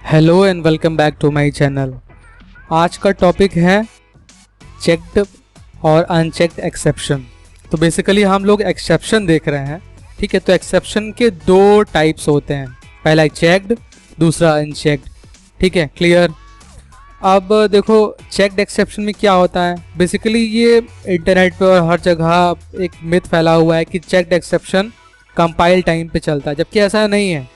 Hello and welcome back to my channel. आज का topic है चेक्ड और अनचेक्ड एक्सेप्शन। तो बेसिकली हम लोग एक्सेप्शन देख रहे हैं, ठीक है। तो एक्सेप्शन के दो टाइप्स होते हैं, पहला चेक्ड, दूसरा अनचेक्ड, ठीक है, क्लियर। अब देखो चेक्ड एक्सेप्शन में क्या होता है। बेसिकली ये इंटरनेट पे और हर जगह एक मिथ फैला हुआ है कि चेक्ड एक्सेप्शन कंपाइल टाइम पे चलता है, जबकि ऐसा नहीं है।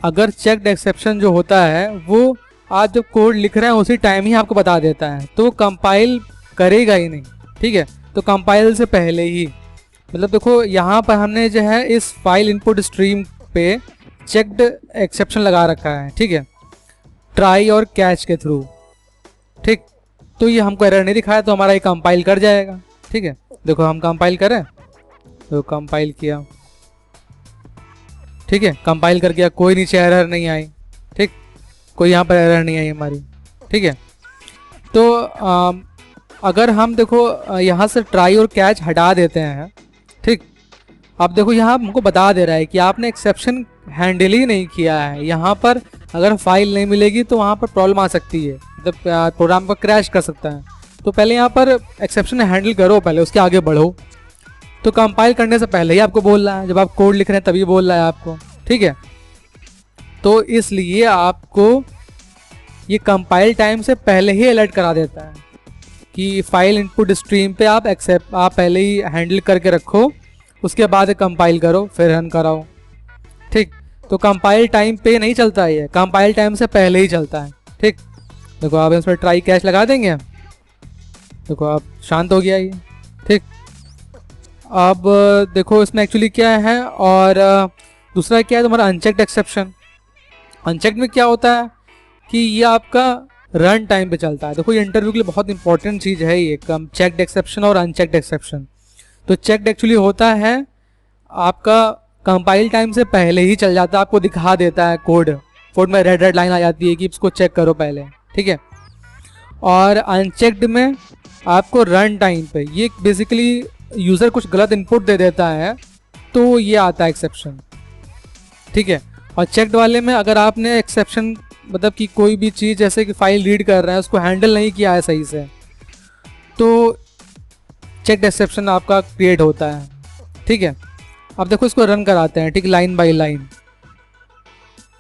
अगर चेक्ड एक्सेप्शन जो होता है वो आप जब कोड लिख रहे हैं उसी टाइम ही आपको बता देता है, तो कंपाइल करेगा ही नहीं, ठीक है। तो कंपाइल से पहले ही, मतलब देखो यहाँ पर हमने जो है इस फाइल इनपुट स्ट्रीम पे चेक्ड एक्सेप्शन लगा रखा है, ठीक है, ट्राई और कैच के थ्रू, ठीक। तो ये हमको एरर नहीं दिखाया तो हमारा ये कंपाइल कर जाएगा, ठीक है। देखो हम कंपाइल करें तो कंपाइल किया, ठीक है, कंपाइल कर दिया, कोई नीचे एरर नहीं आई, ठीक, कोई यहाँ पर एरर नहीं आई हमारी, ठीक है। तो अगर हम देखो यहाँ से ट्राई और कैच हटा देते हैं, ठीक। अब देखो यहाँ हमको बता दे रहा है कि आपने एक्सेप्शन हैंडल ही नहीं किया है। यहाँ पर अगर फाइल नहीं मिलेगी तो वहाँ पर प्रॉब्लम आ सकती है, मतलब प्रोग्राम का क्रैश कर सकता है। तो पहले यहाँ पर एक्सेप्शन हैंडल करो, पहले उसके आगे बढ़ो। तो कंपाइल करने से पहले ही आपको बोल रहा है, जब आप कोड लिख रहे हैं तभी बोल रहा है आपको, ठीक है। तो इसलिए आपको ये कंपाइल टाइम से पहले ही अलर्ट करा देता है कि फाइल इनपुट स्ट्रीम पे आप पहले ही हैंडल करके रखो, उसके बाद कंपाइल करो फिर रन कराओ, ठीक। तो कंपाइल टाइम पे नहीं चलता है, ये कंपाइल टाइम से पहले ही चलता है, ठीक। देखो आप इसमें ट्राई कैच लगा देंगे, देखो आप शांत हो गया ये, ठीक। अब देखो इसमें एक्चुअली क्या है, और दूसरा क्या है तुम्हारा अनचेक्ड एक्सेप्शन। अनचेक्ड में क्या होता है कि ये आपका रन टाइम पे चलता है। देखो ये इंटरव्यू के लिए बहुत इंपॉर्टेंट चीज़ है ये, चेक्ड एक्सेप्शन और अनचेक्ड एक्सेप्शन। तो चेक्ड एक्चुअली होता है आपका कंपाइल टाइम से पहले ही चल जाता है, आपको दिखा देता है कोड में रेड रेड लाइन आ जाती है कि इसको चेक करो पहले, ठीक है। और अनचेक्ड में आपको रन टाइम पे, ये बेसिकली यूज़र कुछ गलत इनपुट दे देता है तो ये आता है एक्सेप्शन, ठीक है। और चेक्ड वाले में अगर आपने एक्सेप्शन, मतलब कि कोई भी चीज़ जैसे कि फाइल रीड कर रहा है उसको हैंडल नहीं किया है सही से, तो चेक्ड एक्सेप्शन आपका क्रिएट होता है, ठीक है। अब देखो इसको रन कराते हैं, ठीक, लाइन बाय लाइन।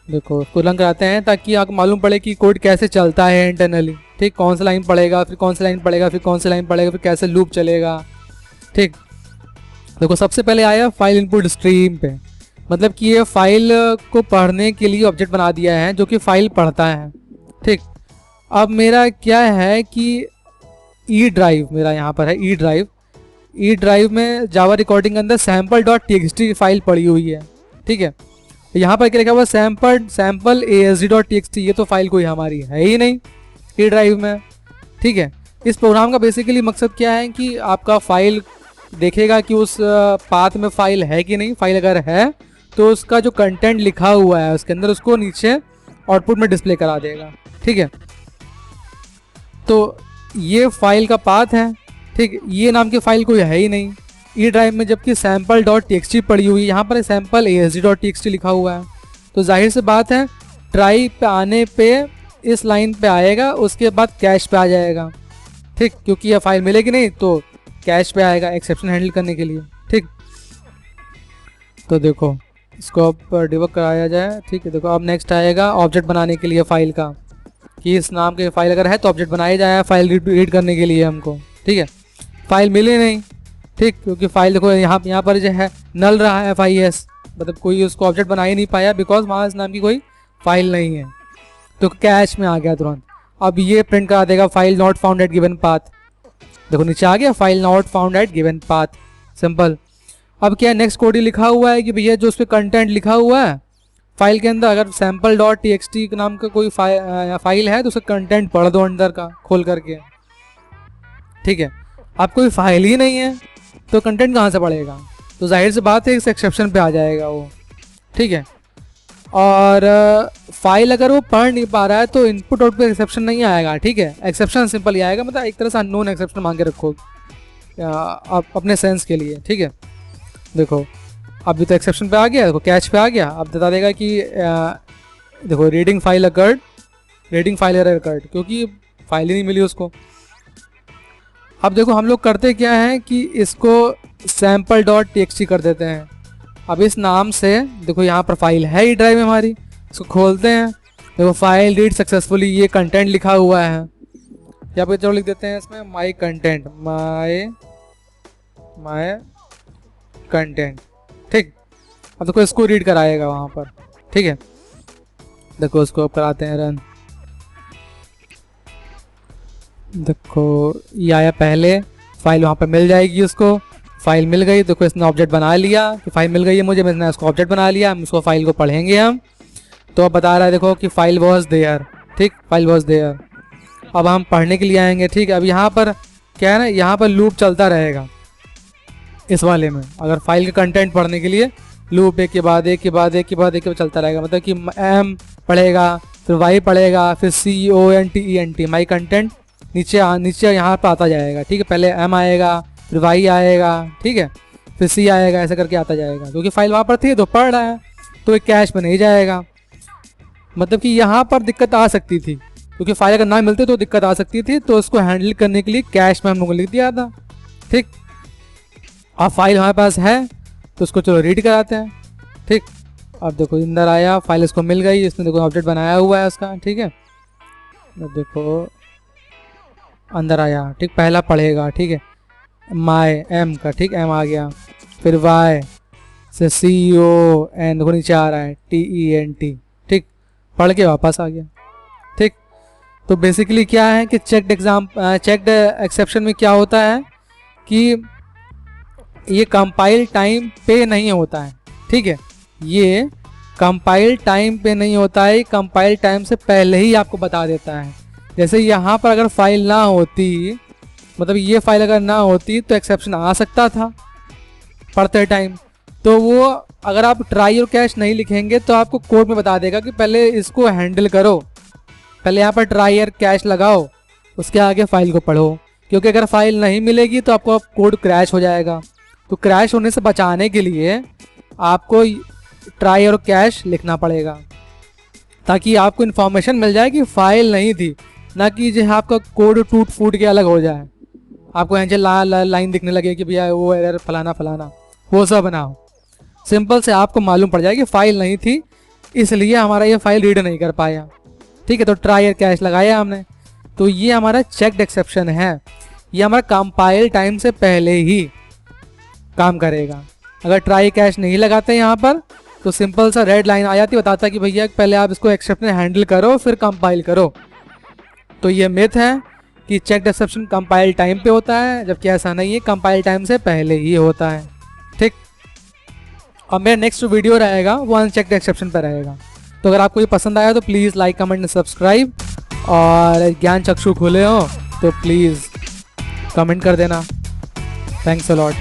देखो इसको रन कराते हैं ताकि आपको मालूम पड़े कि कोड कैसे चलता है इंटरनली, ठीक। कौन सा लाइन पड़ेगा, फिर कौन सा लाइन पड़ेगा, फिर कौन सा लाइन पड़ेगा, फिर कैसे लूप चलेगा, ठीक। देखो सबसे पहले आया फाइल इनपुट स्ट्रीम पे, मतलब कि ये फाइल को पढ़ने के लिए ऑब्जेक्ट बना दिया है जो कि फाइल पढ़ता है, ठीक। अब मेरा क्या है कि ई ड्राइव, मेरा यहाँ पर है ई ड्राइव। ई ड्राइव में जावा रिकॉर्डिंग के अंदर sample.txt फाइल पड़ी हुई है, ठीक है। यहाँ पर क्या लिखा हुआ सैम्पल asd.txt, ये तो फाइल कोई हमारी है ही नहीं ई ड्राइव में, ठीक है। इस प्रोग्राम का बेसिकली मकसद क्या है कि आपका फाइल देखेगा कि उस पाथ में फाइल है कि नहीं। फाइल अगर है तो उसका जो कंटेंट लिखा हुआ है उसके अंदर उसको नीचे आउटपुट में डिस्प्ले करा देगा, ठीक है। तो ये फाइल का पाथ है, ठीक। ये नाम की फाइल कोई है ही नहीं ई ड्राइव में, जबकि sample.txt पड़ी हुई है। यहाँ पर सैम्पल asd.txt लिखा हुआ है, तो जाहिर सी बात है ट्राई पे आने पे इस लाइन पे आएगा, उसके बाद कैश पे आ जाएगा, ठीक, क्योंकि यह फाइल मिलेगी नहीं तो कैश पे आएगा एक्सेप्शन हैंडल करने के लिए, ठीक। तो देखो इसको अब डिबग कराया जाए, ठीक है। देखो अब नेक्स्ट आएगा ऑब्जेक्ट बनाने के लिए फाइल का, कि इस नाम के फाइल अगर है तो ऑब्जेक्ट बनाया जाए फाइल रीड करने के लिए हमको, ठीक है। फाइल मिली नहीं, ठीक, क्योंकि फाइल देखो यहाँ पर जो है नल रहा है FIS, मतलब कोई उसको ऑब्जेक्ट बना ही नहीं पाया बिकॉज वहाँ इस नाम की कोई फाइल नहीं है, तो कैश में आ गया तुरंत। अब ये प्रिंट करा देगा file not found at given path. देखो नीचे आ गया file not found at given path, simple. अब क्या नेक्स्ट कोड ही लिखा हुआ है कि भैया जो उस पर कंटेंट लिखा हुआ है फाइल के अंदर, अगर sample.txt नाम का कोई फाइल है तो उसका कंटेंट पढ़ दो अंदर का खोल करके, ठीक है। अब कोई फाइल ही नहीं है तो कंटेंट कहाँ से पढ़ेगा, तो जाहिर सी बात है इस एक्सेप्शन पे आ जाएगा वो, ठीक है। और फाइल अगर वो पढ़ नहीं पा रहा है तो इनपुट आउटपुट एक्सेप्शन नहीं आएगा, ठीक है। एक्सेप्शन सिंपल ही आएगा, मतलब एक तरह से अननोन एक्सेप्शन मांग के रखो आप अपने सेंस के लिए, ठीक है। देखो अभी तो एक्सेप्शन पे आ गया, देखो कैच पे आ गया। अब बता देगा कि देखो reading file occurred, reading file error occurred, क्योंकि फाइल ही नहीं मिली उसको। अब देखो हम लोग करते क्या है कि इसको sample.txt कर देते हैं। अब इस नाम से देखो यहाँ पर फाइल है ही ड्राइव में हमारी, इसको खोलते हैं। देखो फाइल रीड सक्सेसफुली, ये कंटेंट लिखा हुआ है। यहाँ पे चलो लिख देते हैं इसमें माई कंटेंट, माई कंटेंट, ठीक। अब देखो इसको रीड कराएगा वहाँ पर, ठीक है। देखो उसको अब कराते हैं रन। देखो ये आया पहले, फाइल वहाँ पर मिल जाएगी उसको, फाइल मिल गई। देखो इसने ऑब्जेक्ट बना लिया कि फाइल मिल गई है मुझे, मैंने इसको ऑब्जेक्ट बना लिया। हम इसको फाइल को पढ़ेंगे हम, तो अब बता रहा है देखो कि फाइल वॉज देयर, ठीक, फाइल वॉज देयर। अब हम पढ़ने के लिए आएंगे, ठीक है। अब यहाँ पर क्या है ना, यहाँ पर लूप चलता रहेगा इस वाले में। अगर फाइल का कंटेंट पढ़ने के लिए लूप एक के बाद एक के बाद एक के बाद एक के बाद चलता रहेगा। मतलब कि एम पढ़ेगा, फिर वाई पढ़ेगा, फिर CONTENT माई कंटेंट नीचे यहाँ पर आता जाएगा, ठीक है। पहले एम आएगा, फिर वाई आएगा, ठीक है, फिर सी आएगा, ऐसे करके आता जाएगा। क्योंकि फाइल वहाँ पर थी तो पढ़ रहा है, तो ये कैश में नहीं जाएगा। मतलब कि यहाँ पर दिक्कत आ सकती थी, क्योंकि फाइल अगर ना मिलते तो दिक्कत आ सकती थी। तो उसको हैंडल करने के लिए कैश में हम लोगों ने लिख दिया था, ठीक। अब फाइल हमारे पास है तो उसको चलो रीड कराते हैं, ठीक। अब देखो अंदर आया, फाइल इसको मिल गई, इसने देखो ऑब्जेक्ट बनाया हुआ है उसका, ठीक है। देखो अंदर आया, ठीक, पहला पढ़ेगा, ठीक है, माई एम का, ठीक, एम आ गया, फिर वाई से CON, देखो नीचे आ रहा है TENT, ठीक, पढ़ के वापस आ गया, ठीक। तो बेसिकली क्या है कि चेक्ड एक्सेप्शन में क्या होता है कि ये कंपाइल टाइम पे नहीं होता है, ठीक है। ये कंपाइल टाइम पे नहीं होता है, कंपाइल टाइम से पहले ही आपको बता देता है। जैसे यहाँ पर अगर फाइल ना होती, मतलब ये फाइल अगर ना होती तो एक्सेप्शन आ सकता था पढ़ते टाइम। तो वो अगर आप ट्राई और कैच नहीं लिखेंगे तो आपको कोड में बता देगा कि पहले इसको हैंडल करो, पहले यहाँ पर ट्राई और कैच लगाओ, उसके आगे फाइल को पढ़ो। क्योंकि अगर फाइल नहीं मिलेगी तो आपको कोड क्रैश हो जाएगा। तो क्रैश होने से बचाने के लिए आपको ट्राई और कैच लिखना पड़ेगा, ताकि आपको इन्फॉर्मेशन मिल जाए कि फाइल नहीं थी, ना कि जो आपका कोड टूट फूट के अलग हो जाए, आपको यहाँ लाइन दिखने लगे कि भैया वो एरर फलाना फलाना, वो सब ना हो। सिंपल से आपको मालूम पड़ जाए कि फाइल नहीं थी, इसलिए हमारा ये फाइल रीड नहीं कर पाया, ठीक है। तो ट्राई और कैच लगाया हमने, तो ये हमारा चेक्ड एक्सेप्शन है। ये हमारा कंपाइल टाइम से पहले ही काम करेगा। अगर ट्राई कैच नहीं लगाते यहाँ पर तो सिंपल सा रेड लाइन आ जाती, बताता कि भैया पहले आप इसको एक्सेप्शन हैंडल करो फिर कंपाइल करो। तो ये मिथ है कि चेक्ड एक्सेप्शन कंपाइल टाइम पे होता है, जबकि ऐसा नहीं है, कंपाइल टाइम से पहले ही होता है, ठीक। और मेरा नेक्स्ट वीडियो रहेगा वो अनचेक्ड एक्सेप्शन पर रहेगा। तो अगर आपको ये पसंद आया तो please like comment and subscribe, और ज्ञान चक्षु खुले हो तो प्लीज़ कमेंट कर देना। Thanks a lot.